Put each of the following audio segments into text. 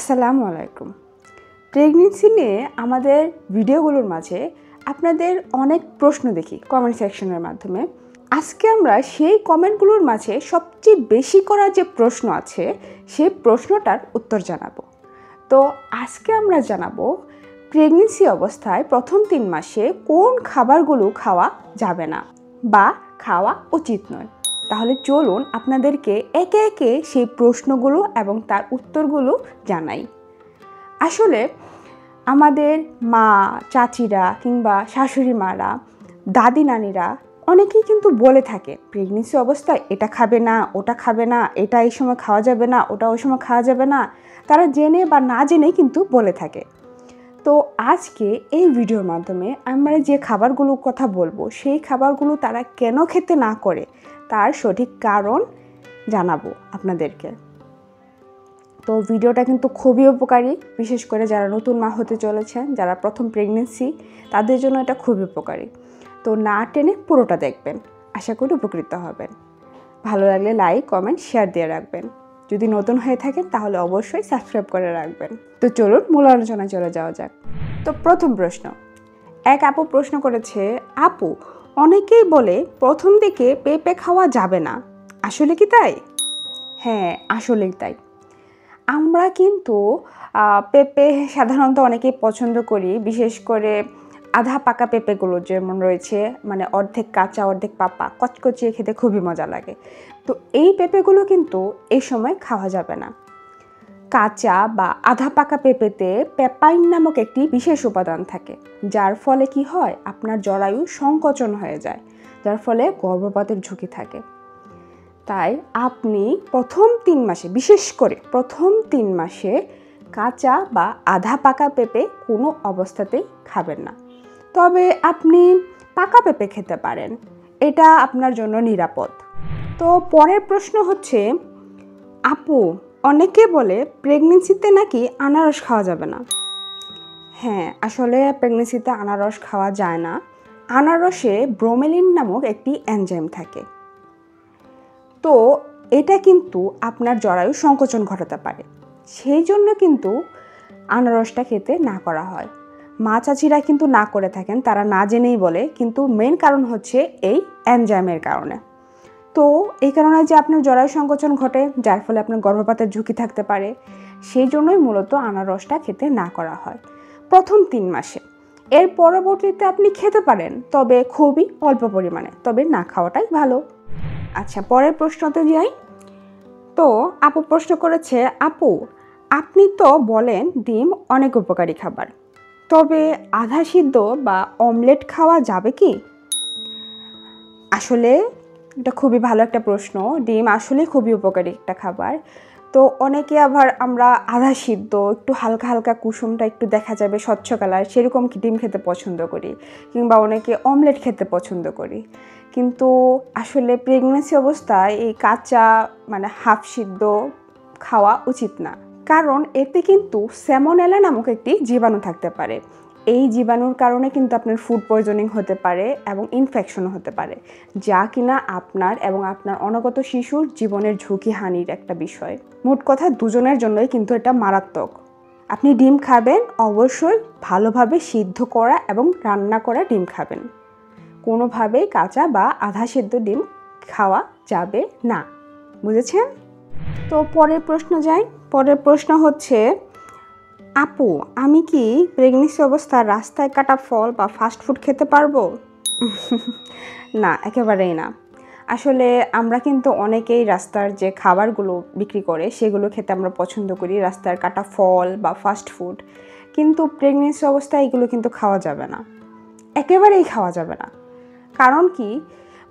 আসসালামু আলাইকুম। প্রেগনেন্সি নিয়ে আমাদের ভিডিওগুলোর মাঝে আপনাদের অনেক প্রশ্ন দেখি কমেন্ট সেকশনের মাধ্যমে। আজকে আমরা সেই কমেন্টগুলোর মাঝে সবচেয়ে বেশি করা যে প্রশ্ন আছে সেই প্রশ্নটার উত্তর জানাবো। তো আজকে আমরা জানাবো প্রেগনেন্সি অবস্থায় প্রথম 3 মাসে কোন খাবারগুলো খাওয়া যাবে না বা খাওয়া উচিত নয়। তাহলে চলুন আপনাদেরকে একে একে সেই প্রশ্নগুলো এবং তার উত্তরগুলো জানাই। আসলে আমাদের মা, চাচিরা কিংবা শাশুড়ি মারা, দাদি নানিরা অনেকেই কিন্তু বলে থাকে প্রেগনেন্সি অবস্থায় এটা খাবে না, ওটা খাবে না, এটা এই সময় খাওয়া যাবে না, ওটা ওই সময় খাওয়া যাবে না। তারা জেনে বা না জেনেই কিন্তু বলে থাকে। তো আজকে এই ভিডিওর মাধ্যমে আমরা যে খাবারগুলোর কথা বলবো সেই খাবারগুলো তারা কেন খেতে না করে তার সঠিক কারণ জানাবো আপনাদেরকে। তো ভিডিওটা কিন্তু খুবই উপকারী, বিশেষ করে যারা নতুন মা হতে চলেছেন, যারা প্রথম প্রেগনেন্সি, তাদের জন্য এটা খুবই উপকারী। তো না টেনে পুরোটা দেখবেন, আশা করি উপকৃত হবেন। ভালো লাগলে লাইক, কমেন্ট, শেয়ার দিয়ে রাখবেন। যদি নতুন হয়ে থাকেন তাহলে অবশ্যই সাবস্ক্রাইব করে রাখবেন। তো চলুন মূল আলোচনায় চলে যাওয়া যাক। তো প্রথম প্রশ্ন, এক আপু প্রশ্ন করেছে, আপু অনেকেই বলে প্রথম দিকে পেঁপে খাওয়া যাবে না, আসলে কি তাই? হ্যাঁ, আসলেই তাই। আমরা কিন্তু পেঁপে সাধারণত অনেকেই পছন্দ করি, বিশেষ করে আধা পাকা পেঁপেগুলো যেমন রয়েছে, মানে অর্ধেক কাঁচা অর্ধেক পাকা, কচকচিয়ে খেতে খুবই মজা লাগে। তো এই পেঁপেগুলো কিন্তু এই সময় খাওয়া যাবে না। কাঁচা বা আধা পাকা পেঁপেতে পেপাইন নামক একটি বিশেষ উপাদান থাকে, যার ফলে কি হয়, আপনার জরায়ু সংকোচন হয়ে যায়, যার ফলে গর্ভপাতের ঝুঁকি থাকে। তাই আপনি প্রথম 3 মাসে, বিশেষ করে প্রথম 3 মাসে কাঁচা বা আধা পাকা পেঁপে কোনো অবস্থাতেই খাবেন না। তবে আপনি পাকা পেঁপে খেতে পারেন, এটা আপনার জন্য নিরাপদ। তো পরের প্রশ্ন হচ্ছে, আপু অনেকে বলে প্রেগনেন্সিতে নাকি আনারস খাওয়া যাবে না। হ্যাঁ, আসলে প্রেগনেন্সিতে আনারস খাওয়া যায় না। আনারসে ব্রোমেলিন নামক একটি এনজাইম থাকে। তো এটা কিন্তু আপনার জরায়ু সংকোচন ঘটাতে পারে, সেই জন্য কিন্তু আনারসটা খেতে না করা হয়। মা চাচিরা কিন্তু না করে থাকেন, তারা না জেনেই বলে, কিন্তু মেন কারণ হচ্ছে এই এনজাইমের কারণে। তো এই কারণে যে আপনার জরায়ু সংকোচন ঘটে, যার ফলে আপনার গর্ভপাতের ঝুঁকি থাকতে পারে, সেই জন্যই মূলত আনারসটা খেতে না করা হয় প্রথম 3 মাসে। এর পরবর্তীতে আপনি খেতে পারেন, তবে খুবই অল্প পরিমাণে, তবে না খাওয়াটাই ভালো। আচ্ছা, পরের প্রশ্নতে যাই। তো আপু প্রশ্ন করেছে, আপু আপনি তো বলেন ডিম অনেক উপকারী খাবার, তবে আধা সিদ্ধ বা অমলেট খাওয়া যাবে কি? আসলে এটা খুবই ভালো একটা প্রশ্ন। ডিম আসলে খুবই উপকারী একটা খাবার। তো অনেকে আবার আমরা আধা সিদ্ধ, একটু হালকা হালকা কুসুমটা একটু দেখা যাবে স্বচ্ছ কালার, সেরকম ডিম খেতে পছন্দ করি, কিংবা অনেকে অমলেট খেতে পছন্দ করি। কিন্তু আসলে প্রেগনেন্সি অবস্থায় এই কাঁচা মানে হাফ সিদ্ধ খাওয়া উচিত না, কারণ এতে কিন্তু স্যামোনেলা নামক একটি জীবাণু থাকতে পারে। এই জীবাণুর কারণে কিন্তু আপনার ফুড পয়জনিং হতে পারে এবং ইনফেকশনও হতে পারে, যা কিনা আপনার এবং আপনার অনাগত শিশুর জীবনের ঝুঁকি হানির একটা বিষয়। মোট কথা দুজনের জন্যই কিন্তু এটা মারাত্মক। আপনি ডিম খাবেন, অবশ্যই ভালোভাবে সিদ্ধ করা এবং রান্না করা ডিম খাবেন। কোনোভাবেই কাঁচা বা আধা সিদ্ধ ডিম খাওয়া যাবে না, বুঝেছেন? তো পরের প্রশ্ন যাই। পরের প্রশ্ন হচ্ছে, আপু আমি কি প্রেগনেন্সি অবস্থায় রাস্তায় কাটা ফল বা ফাস্ট ফুড খেতে পারবো? না, একেবারেই না। আসলে আমরা কিন্তু অনেকেই রাস্তার যে খাবারগুলো বিক্রি করে সেগুলো খেতে আমরা পছন্দ করি, রাস্তার কাটা ফল বা ফাস্ট ফুড। কিন্তু প্রেগনেন্সি অবস্থায় এগুলো কিন্তু খাওয়া যাবে না, একেবারেই খাওয়া যাবে না। কারণ কি,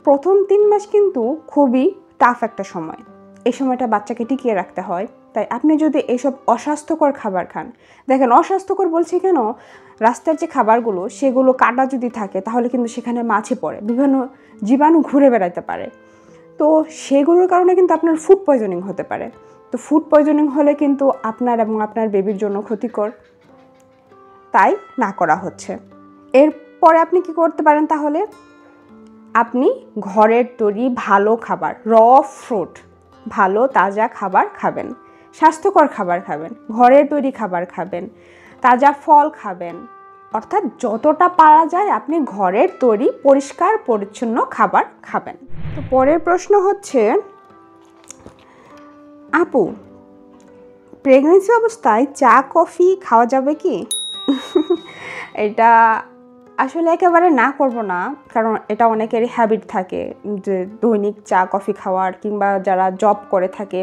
প্রথম 3 মাস কিন্তু খুবই টাফ একটা সময়। এই সময়টা বাচ্চাকে টিকিয়ে রাখতে হয়। তাই আপনি যদি এইসব অস্বাস্থ্যকর খাবার খান, দেখেন অস্বাস্থ্যকর বলছি কেন, রাস্তার যে খাবারগুলো সেগুলো কাটা যদি থাকে তাহলে কিন্তু সেখানে মাছি পড়ে, বিভিন্ন জীবাণু ঘুরে বেড়াতে পারে। তো সেগুলোর কারণে কিন্তু আপনার ফুড পয়জনিং হতে পারে। তো ফুড পয়জনিং হলে কিন্তু আপনার এবং আপনার বেবির জন্য ক্ষতিকর, তাই না করা হচ্ছে। এরপরে আপনি কি করতে পারেন, তাহলে আপনি ঘরের তৈরি ভালো খাবার, র ফ্রুট, ভালো তাজা খাবার খাবেন। স্বাস্থ্যকর খাবার খাবেন, ঘরের তৈরি খাবার খাবেন, তাজা ফল খাবেন, অর্থাৎ যতটা পারা যায় আপনি ঘরের তৈরি পরিষ্কার পরিচ্ছন্ন খাবার খাবেন। তো পরের প্রশ্ন হচ্ছে, আপু প্রেগনেন্সি অবস্থায় চা কফি খাওয়া যাবে কি? এটা আসলে একেবারে না করব না, কারণ এটা অনেকেরই হ্যাবিট থাকে যে দৈনিক চা কফি খাওয়ার, কিংবা যারা জব করে থাকে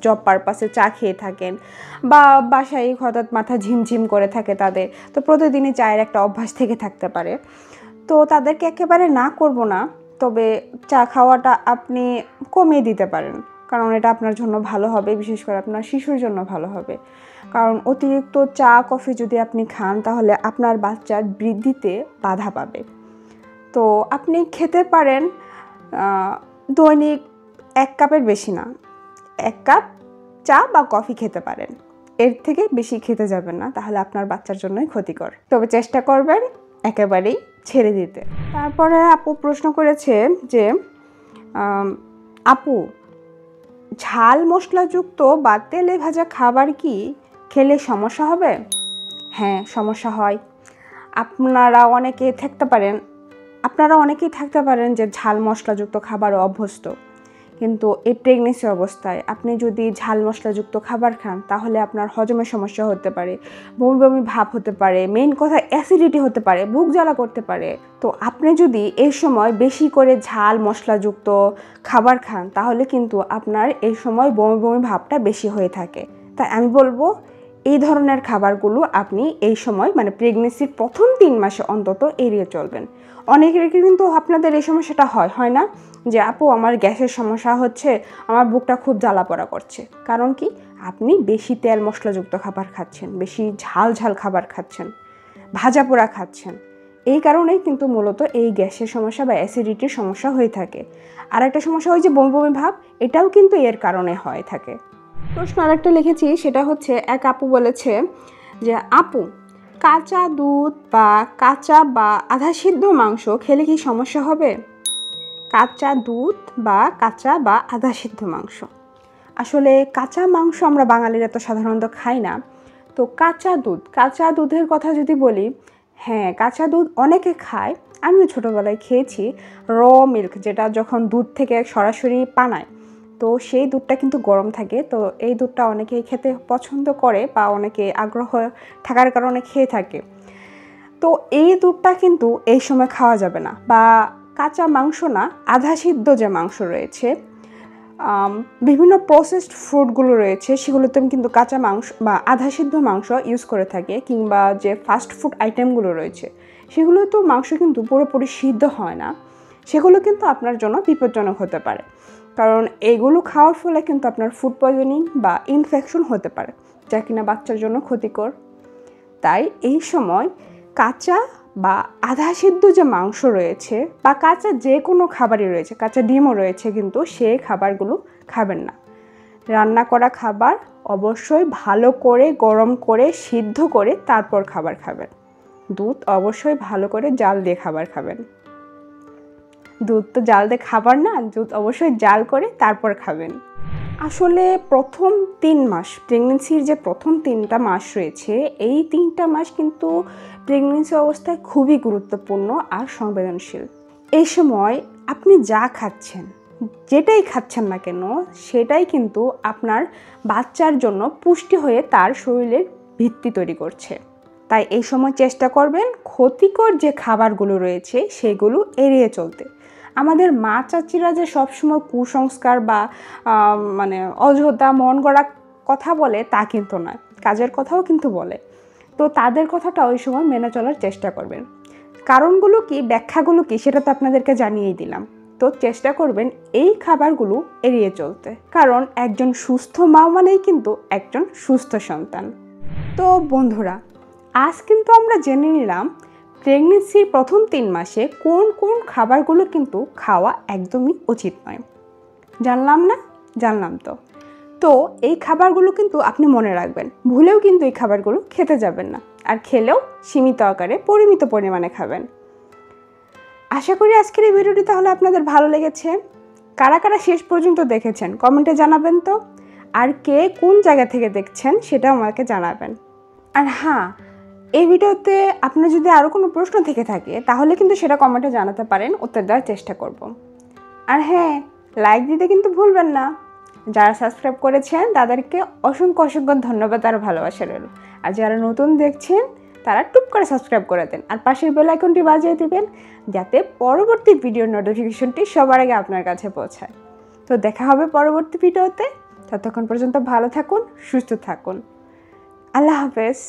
জব পারপাসে চা খেয়ে থাকেন, বা বাসায় হঠাৎ মাথা ঝিমঝিম করে থাকে তাদের, তো প্রতিদিনই চায়ের একটা অভ্যাস থেকে থাকতে পারে। তো তাদেরকে একেবারে না করব না, তবে চা খাওয়াটা আপনি কমিয়ে দিতে পারেন, কারণ এটা আপনার জন্য ভালো হবে, বিশেষ করে আপনার শিশুর জন্য ভালো হবে। কারণ অতিরিক্ত চা কফি যদি আপনি খান তাহলে আপনার বাচ্চার বৃদ্ধিতে বাধা পাবে। তো আপনি খেতে পারেন দৈনিক 1 কাপের বেশি না, 1 কাপ চা বা কফি খেতে পারেন, এর থেকে বেশি খেতে যাবেন না, তাহলে আপনার বাচ্চার জন্যই ক্ষতিকর। তবে চেষ্টা করবেন একেবারেই ছেড়ে দিতে। তারপরে আপু প্রশ্ন করেছে যে আপু ঝাল মশলাযুক্ত বা তেলে ভাজা খাবার কি খেলে সমস্যা হবে? হ্যাঁ, সমস্যা হয়। আপনারা অনেকেই থাকতে পারেন যে ঝাল মশলাযুক্ত খাবারে অভ্যস্ত, কিন্তু এই প্রেগনেন্সি অবস্থায় আপনি যদি ঝাল মশলাযুক্ত খাবার খান তাহলে আপনার হজমের সমস্যা হতে পারে, বমি বমি ভাব হতে পারে, মেইন কথা অ্যাসিডিটি হতে পারে, বুক জ্বালা করতে পারে। তো আপনি যদি এই সময় বেশি করে ঝাল মশলাযুক্ত খাবার খান তাহলে কিন্তু আপনার এই সময় বমি বমি ভাবটা বেশি হয়ে থাকে। তাই আমি বলবো এই ধরনের খাবারগুলো আপনি এই সময় মানে প্রেগনেন্সির প্রথম 3 মাসে অন্তত এড়িয়ে চলবেন। অনেকের কিন্তু আপনাদের এই সমস্যাটা হয় না যে আপু আমার গ্যাসের সমস্যা হচ্ছে, আমার বুকটা খুব জ্বালা পোড়া করছে। কারণ কি? আপনি বেশি তেল মশলাযুক্ত খাবার খাচ্ছেন, বেশি ঝাল খাবার খাচ্ছেন, ভাজা পোড়া খাচ্ছেন। এই কারণেই কিন্তু মূলত এই গ্যাসের সমস্যা বা অ্যাসিডিটির সমস্যা হয়ে থাকে। আর একটা সমস্যা হয় যে বমি বমি ভাব, এটাও কিন্তু এর কারণে হয়ে থাকে। প্রশ্ন আরেকটা লিখেছি, সেটা হচ্ছে এক আপু বলেছে যে আপু কাঁচা দুধ বা কাঁচা বা আধা সিদ্ধ মাংস খেলে কি সমস্যা হবে? কাঁচা দুধ বা কাঁচা বা আধা সিদ্ধ মাংস, আসলে কাঁচা মাংস আমরা বাঙালিরা তো সাধারণত খাই না। তো কাঁচা দুধের কথা যদি বলি, হ্যাঁ কাঁচা দুধ অনেকে খায়, আমিও ছোটোবেলায় খেয়েছি। র মিল্ক, যেটা যখন দুধ থেকে সরাসরি পানায়, তো সেই দুধটা কিন্তু গরম থাকে, তো এই দুধটা অনেকেই খেতে পছন্দ করে বা অনেকে আগ্রহ থাকার কারণে খেয়ে থাকে। তো এই দুধটা কিন্তু এই সময় খাওয়া যাবে না, বা কাঁচা মাংস না, আধা সিদ্ধ যে মাংস রয়েছে, বিভিন্ন প্রসেসড ফুডগুলো রয়েছে সেগুলোতে কিন্তু কাঁচা মাংস বা আধা সিদ্ধ মাংস ইউজ করে থাকে, কিংবা যে ফাস্ট ফুড আইটেমগুলো রয়েছে সেগুলো তো মাংস কিন্তু পুরোপুরি সিদ্ধ হয় না, সেগুলো কিন্তু আপনার জন্য বিপজ্জনক হতে পারে। কারণ এগুলো খাওয়ার ফলে কিন্তু আপনার ফুড পয়জনিং বা ইনফেকশন হতে পারে, যা কিনা বাচ্চার জন্য ক্ষতিকর। তাই এই সময় কাঁচা বা আধা সিদ্ধ যে মাংস রয়েছে বা কাঁচা যে কোনো খাবারই রয়েছে, কাঁচা ডিমও রয়েছে, কিন্তু সেই খাবারগুলো খাবেন না। রান্না করা খাবার অবশ্যই ভালো করে গরম করে সিদ্ধ করে তারপর খাবার খাবেন। দুধ অবশ্যই ভালো করে জাল দিয়ে খাবার খাবেন। দুধ তো জাল দিয়ে খাবার না, দুধ অবশ্যই জাল করে তারপর খাবেন। আসলে প্রথম 3 মাস, প্রেগনেন্সির যে প্রথম 3টা মাস রয়েছে, এই 3টা মাস কিন্তু প্রেগনেন্সি অবস্থায় খুবই গুরুত্বপূর্ণ আর সংবেদনশীল। এই সময় আপনি যা খাচ্ছেন, যেটাই খাচ্ছেন না কেন, সেটাই কিন্তু আপনার বাচ্চার জন্য পুষ্টি হয়ে তার শরীরের ভিত্তি তৈরি করছে। তাই এই সময় চেষ্টা করবেন ক্ষতিকর যে খাবারগুলো রয়েছে সেগুলো এড়িয়ে চলতে। আমাদের মা চাচিরা যে সবসময় কুসংস্কার বা মানে অযথা মন গড়া কথা বলে তা কিন্তু নয়, কাজের কথাও কিন্তু বলে। তো তাদের কথাটা ওই সময় মেনে চলার চেষ্টা করবেন। কারণগুলো কি, ব্যাখ্যাগুলো কি, সেটা তো আপনাদেরকে জানিয়েই দিলাম। তো চেষ্টা করবেন এই খাবারগুলো এড়িয়ে চলতে, কারণ একজন সুস্থ মা মানেই কিন্তু একজন সুস্থ সন্তান। তো বন্ধুরা, আজ কিন্তু আমরা জেনে নিলাম প্রেগনেন্সির প্রথম 3 মাসে কোন কোন খাবারগুলো কিন্তু খাওয়া একদমই উচিত নয়। জানলাম না? জানলাম তো। তো এই খাবারগুলো কিন্তু আপনি মনে রাখবেন, ভুলেও কিন্তু এই খাবারগুলো খেতে যাবেন না, আর খেলেও সীমিত আকারে পরিমিত পরিমাণে খাবেন। আশা করি আজকের এই ভিডিওটি তাহলে আপনাদের ভালো লেগেছে। কারা কারা শেষ পর্যন্ত দেখেছেন কমেন্টে জানাবেন তো। আর কে কোন জায়গা থেকে দেখছেন সেটাও আমাকে জানাবেন। আর হ্যাঁ, এই ভিডিওতে আপনার যদি আরও কোনো প্রশ্ন থেকে থাকে তাহলে কিন্তু সেটা কমেন্টে জানাতে পারেন, উত্তর দেওয়ার চেষ্টা করব। আর হ্যাঁ, লাইক দিতে কিন্তু ভুলবেন না। যারা সাবস্ক্রাইব করেছেন তাদেরকে অসংখ্য অসংখ্য ধন্যবাদ আর ভালোবাসা রইল। আর যারা নতুন দেখছেন তারা টুপ করে সাবস্ক্রাইব করে দেন আর পাশের বেল আইকনটি বাজিয়ে দিবেন, যাতে পরবর্তী ভিডিওর নোটিফিকেশনটি সবার আগে আপনার কাছে পৌঁছায়। তো দেখা হবে পরবর্তী ভিডিওতে। ততক্ষণ পর্যন্ত ভালো থাকুন, সুস্থ থাকুন। আল্লাহ হাফেজ।